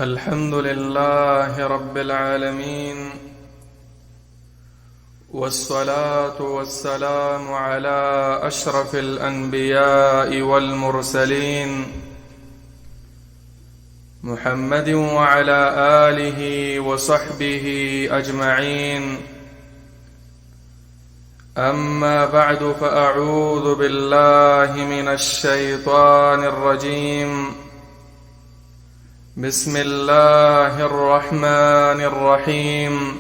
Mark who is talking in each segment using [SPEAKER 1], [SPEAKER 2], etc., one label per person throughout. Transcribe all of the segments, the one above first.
[SPEAKER 1] الحمد لله رب العالمين، والصلاة والسلام على أشرف الأنبياء والمرسلين محمد وعلى آله وصحبه أجمعين. أما بعد، فأعوذ بالله من الشيطان الرجيم. بسم الله الرحمن الرحيم.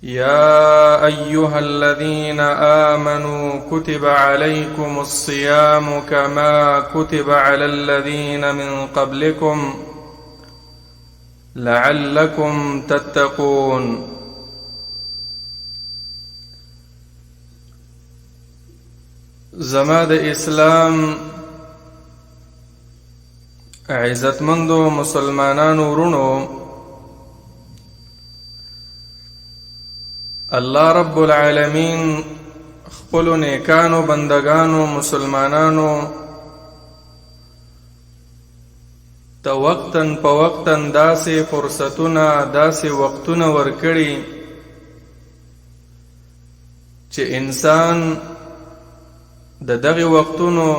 [SPEAKER 1] يا أيها الذين آمنوا كتب عليكم الصيام كما كتب على الذين من قبلكم لعلكم تتقون. زما د اسلام عزتمندو مسلمانانو ورونو، الله رب العالمین خپلو نیکانو بندگانو مسلمانانو ته وقتن په وقتن داسې فرصتونه داسې وختونه ورکړي چې انسان د دغه وختونو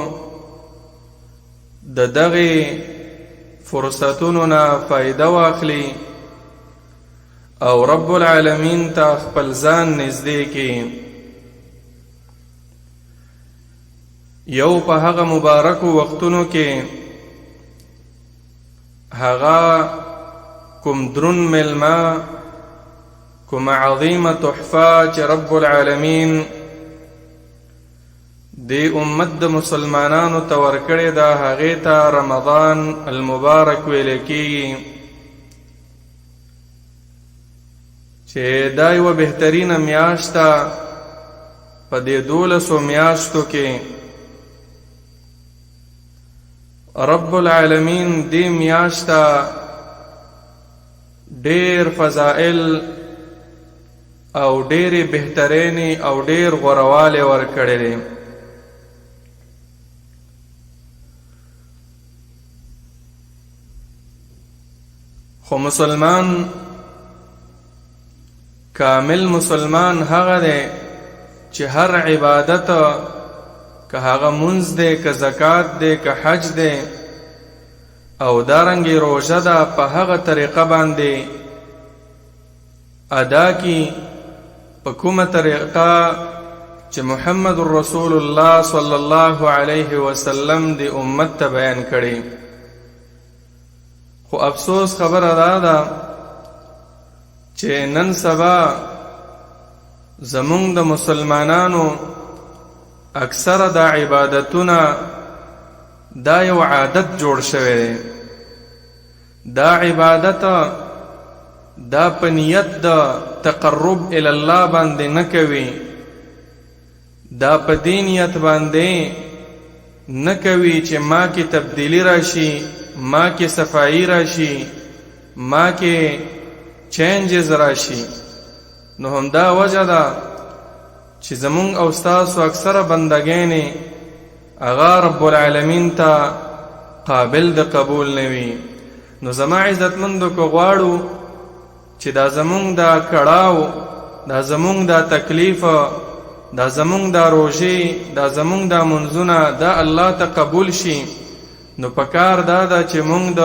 [SPEAKER 1] د دغه فرصتونو نه فائدہ واخلي او رب العالمین ته خپل ځان نږدې کړي. یو په هغه مبارکو وختونو کې هغه کوم درون ملما، کوم عظیمه تحفه چې رب العالمین دی امت د مسلمانانو ته ورکړې ده، هغې ته رمضان المبارک ویل کېږي، چې دا یوه بهترینه میاشت ده په دې 12 میاشتو کې. رب العالمین دې میاشت ته ډېر فضائل او ډېرې بهترینې او ډېر غوروالی ورکړی دی. خو مسلمان، کامل مسلمان هغه دی چې هر عبادت، که هغه منځ دی، که زکات دی، که حج دی او دارنګې روژه ده، په هغه طریقه باندې ادا کی، په کومه طریقه چې محمد رسول الله صلی الله علیه وسلم دی امت ته بیان کړي. خو افسوس خبره دا ده چې نن سبا زمونږ د مسلمانانو اکثره دا عبادتونه دا یو عادت جوړ شوی دی. دا عبادت دا په نیت د تقرب الی الله باندې نه کوي، دا په دې نیت باندې نه کوي چې ما کې تبدیلی راشي، ما کې صفائی راشي، ما کې چینجز راشي. نو همدا وجه ده چې زمونږ او ستاسو اکثره بندګانې هغه رب العالمین ته قابل د قبول نه وي. نو زما عزتمندو که غواړو چې دا زمونږ دا کړاو، دا زمونږ دا تکلیف، دا زمونږ دا روژې، دا زمونږ دا منځونه دا الله ته قبول شي، نو پکار دا ده چې مونږ د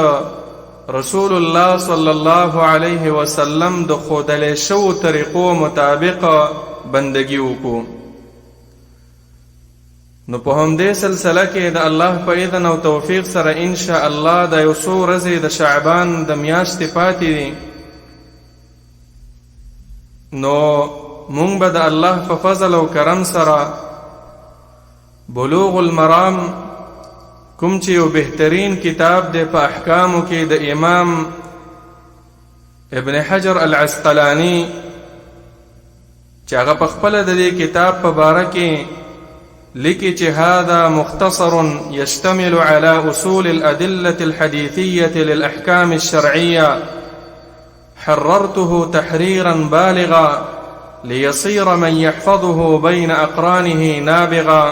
[SPEAKER 1] رسول الله صلی الله علیه وسلم د ښودلی شوو طریقو مطابق بندگی وکړو. نو په همدې سلسله کې د الله په اذن او توفیق سره ان شاء الله د یو څو ورځې د شعبان د میاشتې پاتې دي. نو مونږ به د الله په فضل او کرم سره بلوغ المرام، کوم چې یو بهترین کتاب دی په احکامو کې د امام ابن حجر العسقلانی، چې هغه په خپله د دې کتاب په باره کې لیکي چې هذا مختصر يشتمل على أصول الأدلة الحديثية للأحكام الشرعية حررته تحريرا بالغا ليصير من يحفظه بين أقرانه نابغا.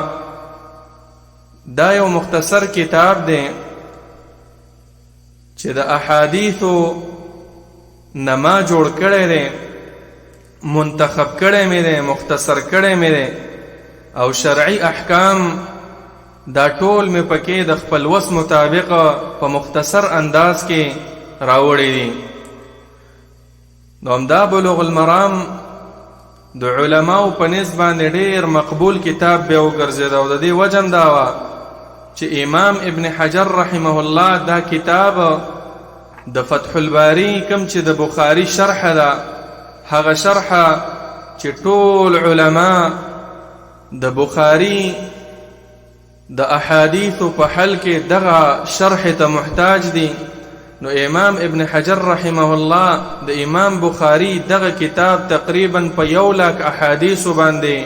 [SPEAKER 1] دا یو مختصر کتاب دی چې د احادیثو نما جوړ کړی دی، منتخب کړی مې دی، مختصر کړی مې دی، او شرعي احکام دا ټول مې پکې د خپل وس مطابق په مختصر انداز کې راوړی دي. نو همدا بلوغ المرام د علماو په نسبت باندې ډېر مقبول کتاب بیا وګرځېد، او د دې وجه هم دا وه چې امام ابن حجر رحمه الله دا کتاب د فتح الباری کوم چې د بخاري شرح ده، هغه شرح چې ټول علما د بخاري د احادیثو په حل کې دغه شرح ته محتاج دي. نو امام ابن حجر رحمه الله د امام بخاري دغه کتاب تقریبا په 100,000 احادیثو باندې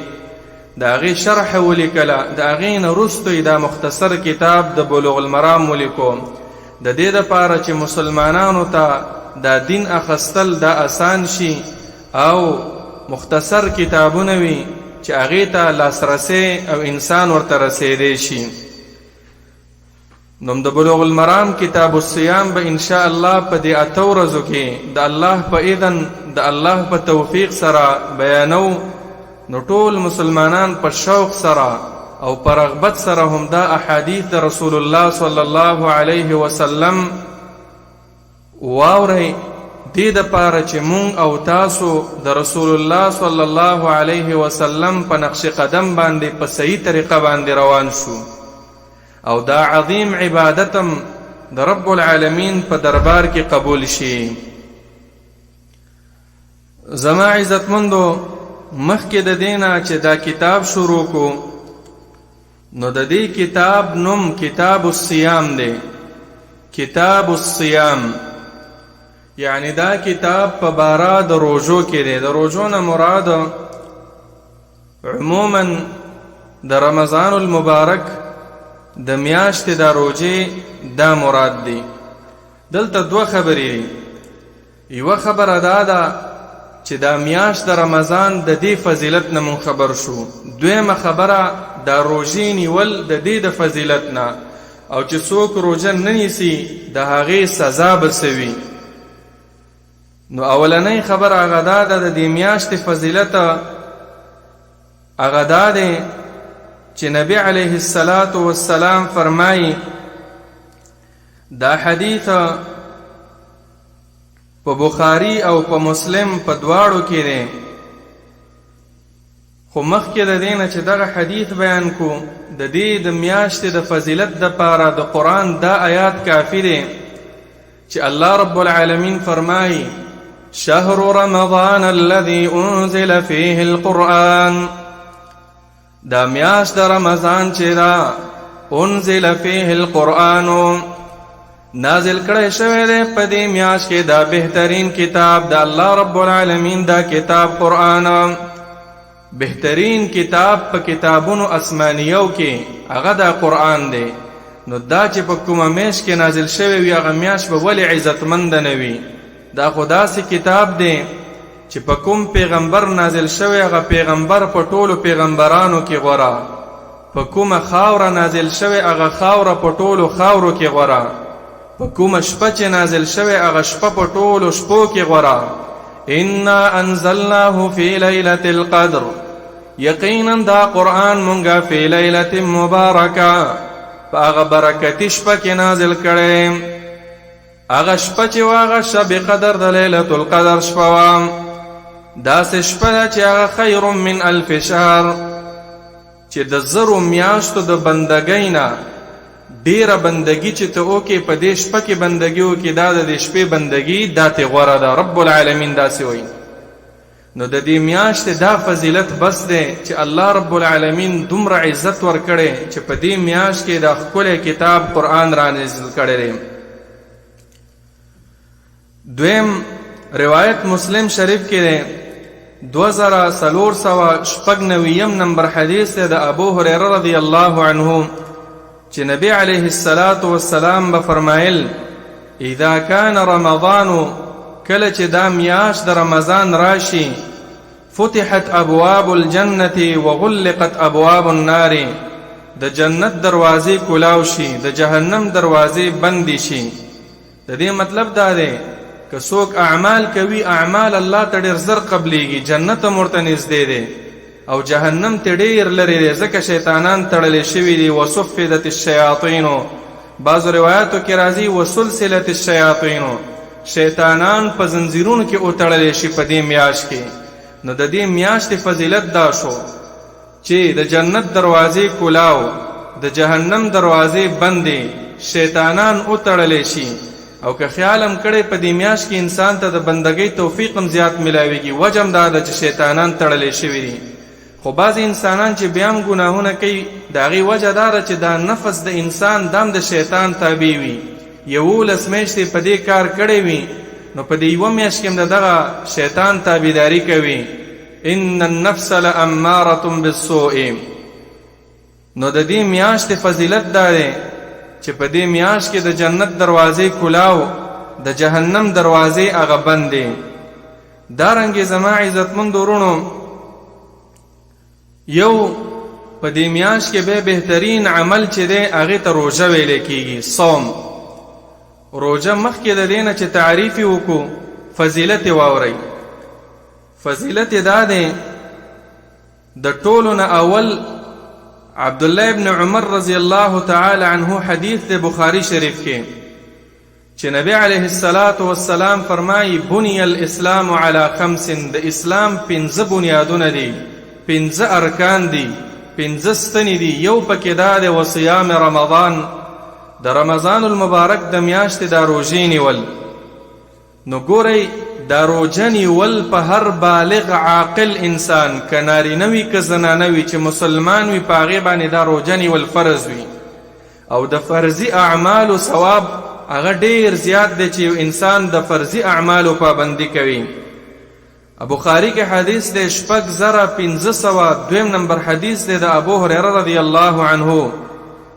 [SPEAKER 1] د هغې شرح ولیکله، د هغې نه وروسته دا مختصر کتاب د بلوغ المرام ولیکو، د دې دپاره چې مسلمانانو ته دا دین اخستل دا آسان شي او مختصر کتابونه وي چې هغې ته لاسرسی او انسان ورته رسیدی شي. نو د بلوغ المرام کتاب الصیام به انشاء الله په دې 8 ورځو کې د الله په اذن د الله په توفیق سره بیانو. نو ټول مسلمانان په شوق سره او په رغبت سره هم دا احادیث د رسول الله صلی الله علیه وسلم واورئ، دې دپاره چې مونږ او تاسو د رسول الله صلی الله علیه وسلم په نقش قدم باندې په صحیح طریقه باندې روان شو، او دا عظیم عبادتم د رب العالمین په دربار کې قبول شي. زما عزتمندو، مخکې د دینه چې دا کتاب شروع کو، نو د دې کتاب نوم کتاب الصیام دی. کتاب الصیام یعنی دا کتاب په باره د روژو کې دی. د روژو نه مراد عموما د رمضان المبارک د میاشتې د روژې دا مراد دی. دلته 2 خبرې دي. یوه خبره دا ده چې دا میاشت د رمضان د دې فضیلت نه مون خبر شو. دویمه خبره دا روژې نیول د دې د فضیلت نه، او چې څوک روژه نه نیسي د هغې سزا به څه وي. نو اولنۍ خبر هغه دا ده د دې میاشتې فضیلت هغه دا دی چې نبی علیه الصلاة والسلام فرمایي، دا حدیث په بخاری او په مسلم په دواړو کې دی، خو مخکې د دې نه چې دغه حدیث بیان کو، د دې د میاشتې د فضیلت دپاره د قرآن دا آیات کافي دی چې الله رب العالمین فرمایي شهر رمضان الذي انزل فيه القرآن، دا میاشت د رمضان چې دا انزل فيه القرآن نازل کړی شوی دی په دې میاشت کې دا بهترین کتاب د الله رب العالمین، دا کتاب قرآن بهترین کتاب په کتابونو اسمانیو کې هغه دا قرآن دی. نو دا چې په کومه میاشت کې نازل شوی وي هغه میاشت به ولې عزتمند نه وي؟ دا خو داسې کتاب دی چې په کوم پیغمبر نازل شوی هغه پیغمبر په ټولو پیغمبرانو کې غوره، په کومه خاوره نازل شوی هغه خاوره په ټولو خاورو کې غوره، په کومه شپه چې نازل شوی هغه شپه په ټولو شپو کې غوره. انا انزلناه فی لیلة القدر، یقینا دا قرآن مونږه فی لیلة مبارکه په هغه برکتي شپه کې نازل کړی. هغه شپه چې هغه شب قدر د لیلة القدر شپه وه، داسې شپه ده چې هغه خیر من 1000 شهر، چې د 1000 میاشتو د بندګۍ نه ډیره بندگی چې ته وکې په دې شپه کې بندگی وکې، دا د دې شپې بندگی دا ته غوره ده. رب العالمین داسې وایي. نو د دې میاشتې دا فضیلت بس دی چې الله رب العالمین دومره عزت ورکړی چې په دې میاشت کې دا ښکلی کتاب قرآن را نازل کړی دی. دویم روایت مسلم شریف کې دی، 2496 نمبر حدیث دی د ابو هریره رضی الله عنه چې نبی علیه الصلاة والسلام به فرمایل اذا کان رمضان، کله چې دا میاشت د رمضان راشي، فتحت ابواب الجنة وغلقت ابواب النار، د جنت دروازې کلاو شي، د جهنم دروازې بندې شي. د دې مطلب دا دی که څوک اعمال کوي اعمال الله ته ډېر زر قبلېږي، جنت هم ورته نږدې دی او جهنم ته ډېر لرې دی، ځکه شیطانان تړلې شوي دي. وصفدت الشیاطینو، بعضو روایاتو کې راځي وسلسلت الشیاطینو، شیطانان په زنځیرونو کې وتړلی شي په دې میاشت کې. نو د دې میاشتې فضیلت دا شو چې د جنت دروازې کلاو، د جهنم دروازې بندې، شیطانان وتړلی شي. او که خیال هم کړی په دې میاشت کې انسان ته د بندګۍ توفیق هم زیات ملاویږي، وجه هم دا ده چې شیطانان تړلی شوي دي. خو بعضې انسانان چې بیا هم ګناهونه کوي د هغې وجه دا ده چې دا نفس د انسان دم د شیطان تابع وي. 11 میاشتې په دې کار کړی وي، نو په دې یوه میاشت کې هم د دغه شیطان تابعداري کوي. ان النفس لاماره بالسوء. نو د دې میاشتې فضیلت دا دی چې په دې میاشت کې د جنت دروازې کلاو، د جهنم دروازې هغه بند دي. دارنګې زما عزتمندو وروڼو، یو په دې میاشت کې به بهترین عمل چې دی هغې ته روژه ویلی کېږي، صوم. روژه مخکې د دې نه چې تعریف یې وکړو، فضیلت یې واورئ. فضیلت یې دا دی د ټولو نه اول عبدالله ابن عمر رضی الله تعالی عنه حدیث د بخاری شریف کې چې نبی علیه السلام فرمایي بنی الاسلام علی 5، د اسلام 5 بنیادونه دي، 5 ارکان دي، 5 ستنې دي. یو پکې دا دی وصیام رمضان، د رمضان المبارک د میاشتې دا روژې نیول. نو ګورئ دا روژه نیول په هر بالغ عاقل انسان، که نارینه وي که زنانه وي چې مسلمان وي، په هغې باندې دا روژه نیول فرض وي. او د فرضي اعمالو ثواب هغه ډېر زیات دی چې یو انسان د فرضي اعمالو پابندي کوي. بخاری کې حدیث دی 6500. دویم نمبر حدیث دی د ابو هریره رضی الله عنه.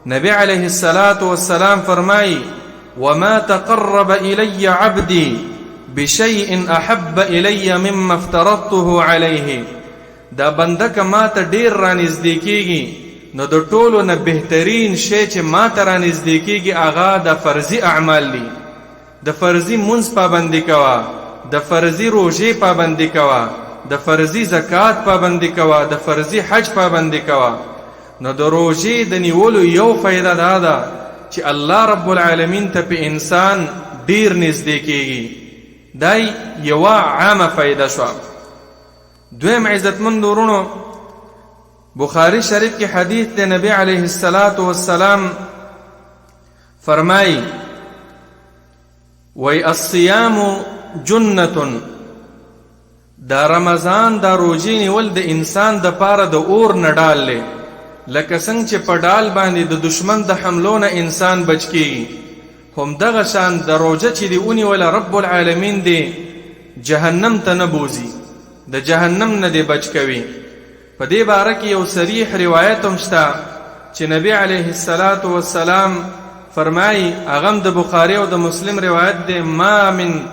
[SPEAKER 1] نبی علیه السلام فرمایي وما تقرب الی عبدی بشیء احب الی مما افترضته علیه. دا بنده که ما ته ډیر رانږدې کیږي، نو د ټولو نه بهترین شی چې ما ته رانږدې کیږي هغه د فرضي اعمال دي. د فرضي منځ پابندي کوه، د فرضي روژې پابندي کوه، د فرضي زکات پابندي کوه، د فرضي حج پابندي کوه. نو د روژې د نیولو یو فایده دا ده چې الله رب العالمین ته په انسان ډیر نږدې کیږي. دا یوه عامه فایده شوه. دویم عزتمندو وروڼو، بخاری شریف کې حدیث د نبی علیه السلام فرمایي وی الصیام جنة. دا رمضان دا روژې نیول د انسان د پاره د اور نه ډال دی، لکه څنګه چې په ډال باندې د دشمن د حملو نه انسان بچ کیږي، همدغه شان د روژه چې دی ونیوله رب العالمین دی جهنم ته نه بوځي، د جهنم نه دی بچ کوي. په دې باره کې یو صریح روایت هم شته چې نبی علیه السلام فرمایي، هغه هم د بخاري او د مسلم روایت دی، ما من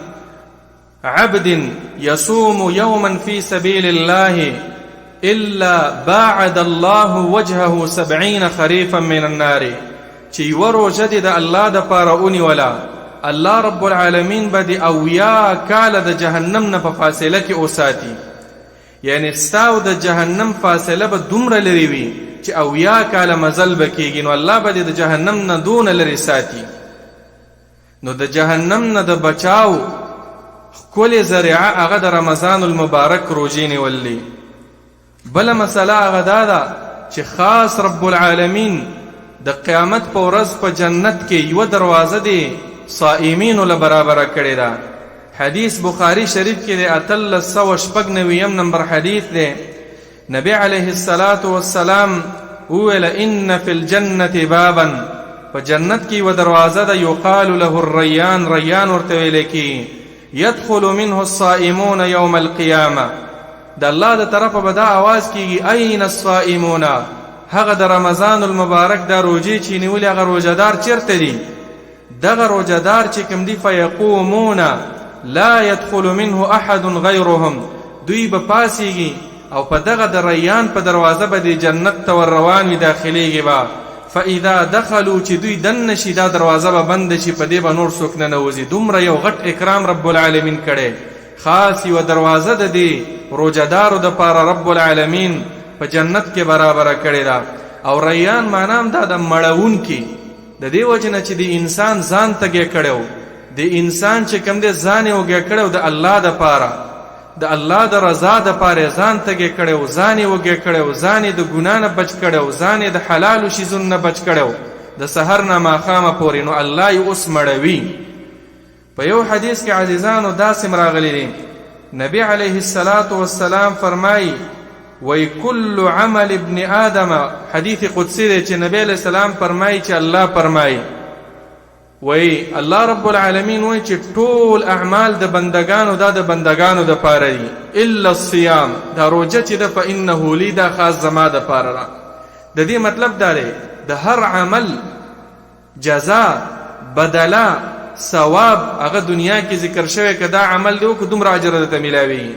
[SPEAKER 1] عبد يصوم يوما في سبيل الله إلا باعد الله وجهه 70 خريفا من النار. چې یوه روژه دې د الله دپاره ونیوله، الله رب العالمین به د 80 کاله د جهنم نه په فاصله کې وساتي. یعنی ستا او د جهنم فاصله به دومره لرې وي چې 80 کاله مزل به کېږي، نو الله به د جهنم نه دونه لرې ساتي. نو د جهنم نه د بچاو ښکلې ذریعه هغه د رمضان المبارک روژې نیول دي. بله مسله هغه دا ده چې خاص رب العالمین د قیامت په ورځ په جنت کې یوه دروازه دی صائمینو له برابره کړې ده. حدیث بخاری شریف کې دی 1396 نمبر حدیث دی. نبی علیه السلام وویل ان فی الجنة بابا، په جنت کې یوه دروازه ده یقال له الریان، ریان ورته ویلی کېږي، يدخل منه الصائمون يوم القيامة. د الله د طرفه به دا آواز کېږي این الصائمون، هغه د رمضان المبارک دا روژې چې نیولې هغه روژهدار چیرته دي؟ دغه روژهدار چې کوم دي فیقومون لا يدخل منه احد غیرهم، دوی به پاسیږي او په دغه د ریان په دروازه به د جنت ته ور روان وي، داخلیږي به فاذا دخلوا چې دوی دن شي دا دروازه به بند شي په دې به نور څوک نه نوځي. دومره یو غټ اکرام رب العالمین کړی. خاص یو دروازه د دې روزدارو د پاره رب العالمین په جنت کې برابر کړی دا. او ریان معنام دا د مړون کې د دې وجنه چې د انسان ځان تګ کړو، د انسان چې کوم دې ځان یې کړو د الله د پاره، د الله د رضا د پاره ځان تګ کړو، ځان یې کړو، ځان د ګنا نه بچ کړو، ځان د حلال شیزون نه بچ کړو د سحر نه ماخامه پورې. نو الله یې اوس مړوي. په یو حدیث کې عزیزانو داسې راغلی دی، نبی علیه الصلاة والسلام فرمایي وی کل عمل ابن آدم، حدیث قدسی دی چې نبی علیہ السلام فرمایي چې الله فرمایي وی الله رب العالمین وی چې ټول اعمال د بندگانو دا د بندگانو د پاره دي الا الصيام، دا روزه چې د فانه لی دا خاص زما د پاره را. د دې مطلب دا دی د هر عمل جزاء بدلا ثواب هغه دنیا کې ذکر شوی کدا عمل دی او دومره اجر ته ملاوي.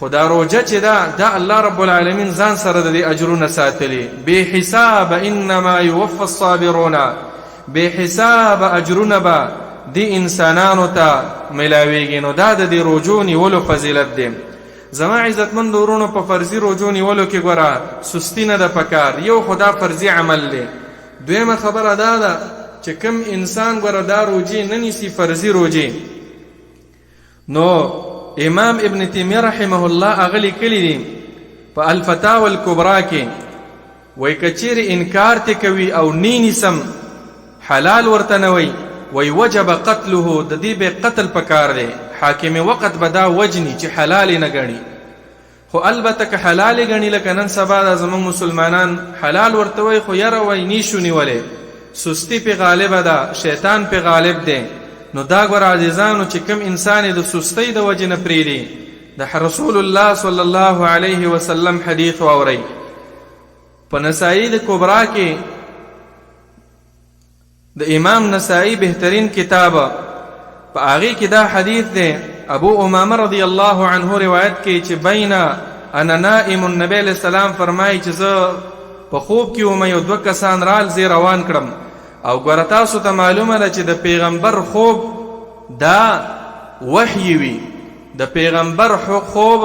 [SPEAKER 1] خدا روزه چې دا الله رب العالمین ځان سره د اجرونه ساتلی به حساب، انما يوفى الصابرون به حساب اجرونه به دی انسانانو ته ملاویږي. نو دا د روزو نیولو فضیلت دی. زما عزتمند ورونو په فرضي روزو نیولو کې ګوره سستی نه ده پکار، یو خدا فرضي عمل دی. دویمه خبره دا ده چې کم انسان ګوره دا روزي نه نیسي فرضي روزي، نو امام ابن تیمیه رحمه الله اغلی کلی دی په الفتاوی الکبرى کې وای کچیر انکار ته کوي او نینسم حلال ورته نه وای وجب قتله، د دې به قتل پکار دی. حاکم وقت بدا وجنی چې حلال نه غني، خو البته که حلال غني لکه نن سبا د زمون مسلمانان حلال ورته وای خو یره وای نیشونی ولې سستی په غالب ده، شیطان په غالب دی. نو دا ګور عزیزانو چې کوم انسان د سستی د وجه نه پریدي د رسول الله صلی الله علیه وسلم حدیث اوري په نسائی د کبرا کې د امام نسائی بهترین کتاب په هغه کې دا حدیث دی. ابو امامه رضی الله عنه روایت کوي چې بینا انا نائم النبی علیہ السلام فرمایي چې زه په خوب کې ومه یو دوه کسان رال زی روان کړم او ګوره تاسو ته معلومه ده چې د پیغمبر خوب دا وحی وي، د پیغمبر خوب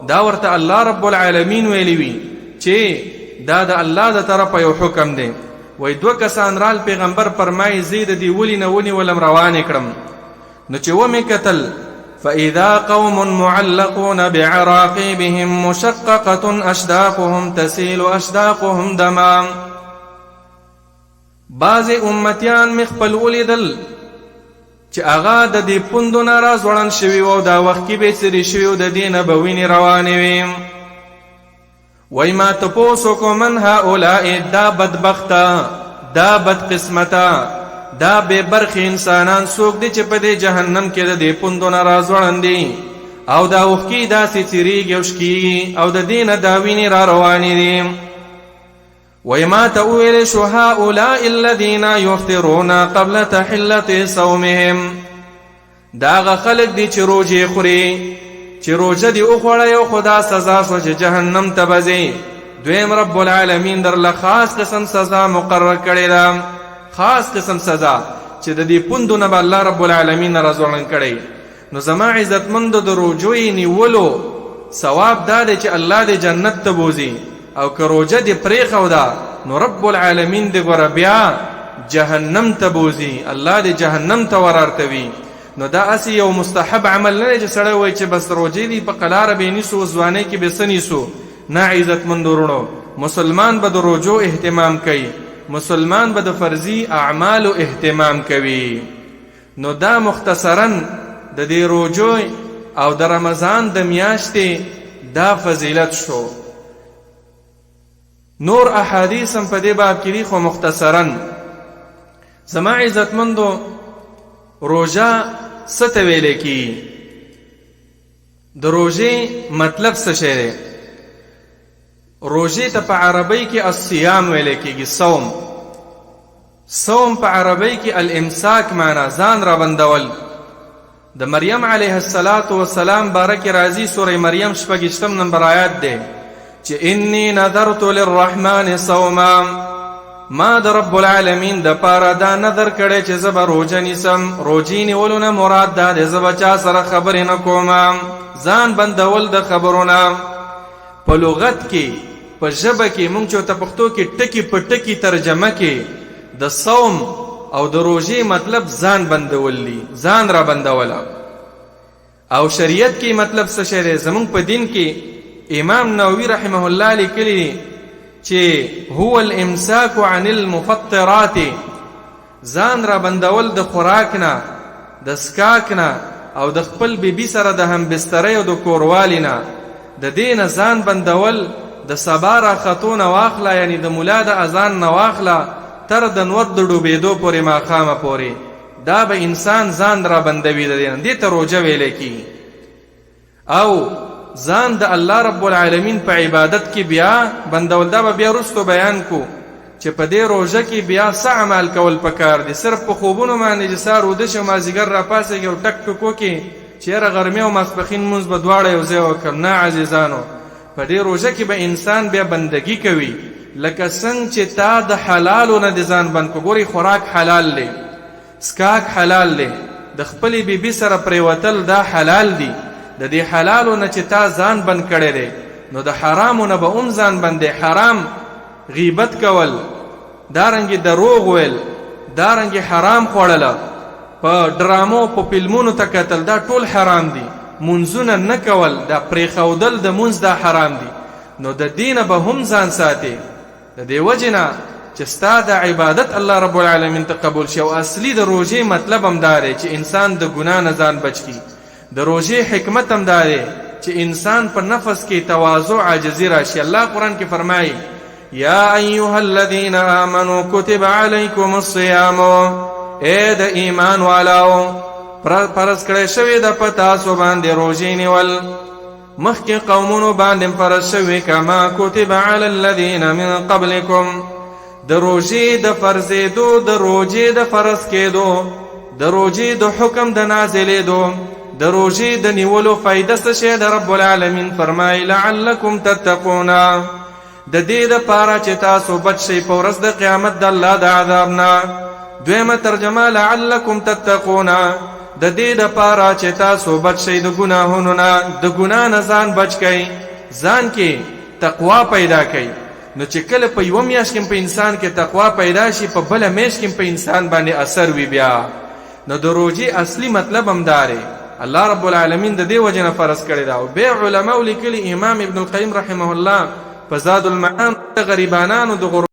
[SPEAKER 1] دا ورته الله رب العالمین ویلی وي چې دا د الله د طرفه یو حکم دی. وای دوه کسان رال پیغمبر فرمایي زید دی ولی نه ونی ولم روان کړم. نو چې و مې کتل فاذا قوم معلقون بعراقيبهم مشققه اشداقهم تسيل اشداقهم دما، بعض امتیان مخپل ولیدل چې هغه د دې پوندو نه را ځوړن شوي او دا وخت کې به سری شوي او د دې نه به وینې روانې وي. وای ما تپوسو کو من هؤلاء، دا بدبخته، دا بدقسمته، دا بے برخ انسانان څوک دي چې په دې جهنم کې د دې پوندو نه را ځوړن دي او دا وخت کې داسې تیریږي او شکیږي او د دې نه دا وینې را روانې دي. وما تأويل هؤلاء الذين يفطرون قبل تحلة صومهم، دا خلق دي چې روزه خوري، چې روزه دي او خوړی او خدا سزا شو چې جهنم ته بځي. دویم رب العالمین در له خاص قسم سزا مقرر کړی ده، خاص قسم سزا چې د دې پوندونه به الله رب العالمین رضوان کړی. نو زما عزتمند د روزوی نیولو ثواب دا دی چې الله دې جنت ته بوزي، او که روزه دې پرېښو ده نو رب العالمین دې ګوره بیا جهنم ته بوزي، الله دې جهنم ته ورارتوي. نو دا اسی یو مستحب عمل نه چې سړی وایي چې بس روزه دي په قلاره به نیسو ځوانۍ کې به څه نیسو. نه عزتمند ورونو، مسلمان به د روزو اهتمام کوي، مسلمان به د فرضي اعمالو اهتمام کوي. نو دا مختصرا د دې روزو او د رمضان د میاشتې دا فضیلت شو. نور احادیث هم په دې باب کې دي خو مختصرا. زما عزتمندو روزه څه ته ویل کیږي؟ د روزې مطلب څه شی دی؟ روزې ته په عربی کې الصيام ویل کیږي، صوم. صوم په عربی کې الامساک معنا ځان را بندول. د مریم علیه السلام بارک راضی سوره مریم 26 نمبر آیات ده چې انی نذرت للرحمن صوما، ما د رب العالمین د پاره دا نظر کړی چې زه به روژه نیسم. روژې نیولو نه مراد دا دی زه به چا سره خبرې نه کوم، ځان بندول د خبرونه. په لغت کې په ژبه کې مونږ چې ورته پښتو کې ټکي په ټکي ترجمه کې د صوم او د روژې مطلب ځان بندول دي، ځان را بندوله. او شریعت کې مطلب څه شی دی؟ زمونږ په دین کې امام نووي رحمه الله لیکلی چې هو الامساک عن المفطرات، ځان را بندول د خوراک نه، د سکاک نه، او د خپل بیبي سره د همبسترۍ او د کوروالي نه. د دې نه ځان بندول د سبا راختو نه واخله، یعنی د ملا د اذان نه واخله تر د نور د ډوبېدو پورې ماښامه پورې، دا به انسان ځان را بندوي. د دې نه دې ته روژه ویلی کېږي. او ځان د الله رب العالمین په عبادت کې بیا بندول، دا به بیا وروستو بیان کو چې په دې روژه کې بیا څه عمل کول پکار دي. صرف په خوبونو باندې چې سهار ویده شي او مازدیګر راپاڅېږي او ټک ټک وکړي چې یاره غرمې او ماسپښین لمونځ به دواړه یو ځای وکړم. نه عزیزانو، په دې روژه کې به انسان بیا بندګي کوي، لکه څنګه چې تا د حلالو نه د ځان بند کو. ګورې خوراک حلال دی، سکاک حلال دی، د خپلې بیبي سره پریوتل دا حلال دی. د دې حلالو نه چې تا ځان بند کړی دی، نو د حرامو نه به هم ځان بند دی. حرام غیبت کول، دارنګې دروغ ویل، دارنګې حرام خوړله، په ډرامو په فلمونو ته کتل، دا ټول حرام دي. منځونه نه کول، دا پرېښودل د منځ دا حرام دي. نو د دې نه به هم ځان ساتي، د دې وجې نه چې ستا د عبادت الله رب العالمین ته قبول شي. او اصلي د روژې مطلب هم دا دی چې انسان د ګناه نه ځان بچ کړي. د روژې حکمت هم دا دی چې انسان په نفس کې تواضع عاجزي راشي. الله قرآن کې فرمایي یا ایها الذین آمنوا کتب علیکم الصیام، اے د ایمان والاو فرض کړی شوی د په تاسو باندې روژې نیول، مخکې قومونو باندې فرض شوی کما کتب علی الذین من قبلکم. د روژې د فرضېدو، د روژې د فرض کېدو، د روژې د حکم د نازلېدو، د روژې د نیولو فایده څه شی د رب العالمین فرمایي لعلکم تتقون، د دې دپاره چې تاسو بچ شئ په ورځ د قیامت د الله د عذاب نه. دویمه ترجمه لعلکم تتقون، د دې دپاره چې تاسو بچ شئ د ګناهونو نه، د ګناه نه ځان بچ کئ، ځان کې تقوا پیدا کئ. نو چې کله په یوه میاشت کې په انسان کې تقوا پیدا شي، په بله میاشت کې په انسان باندې اثر وي بیا. نو د روژې اصلي مطلب هم دا دی، الله رب العالمین د دې وجه نه فرض کړی دا. او بیا علماو لیکلي، امام ابن القیم رحمه الله په زاد المعاد د غریبانانو د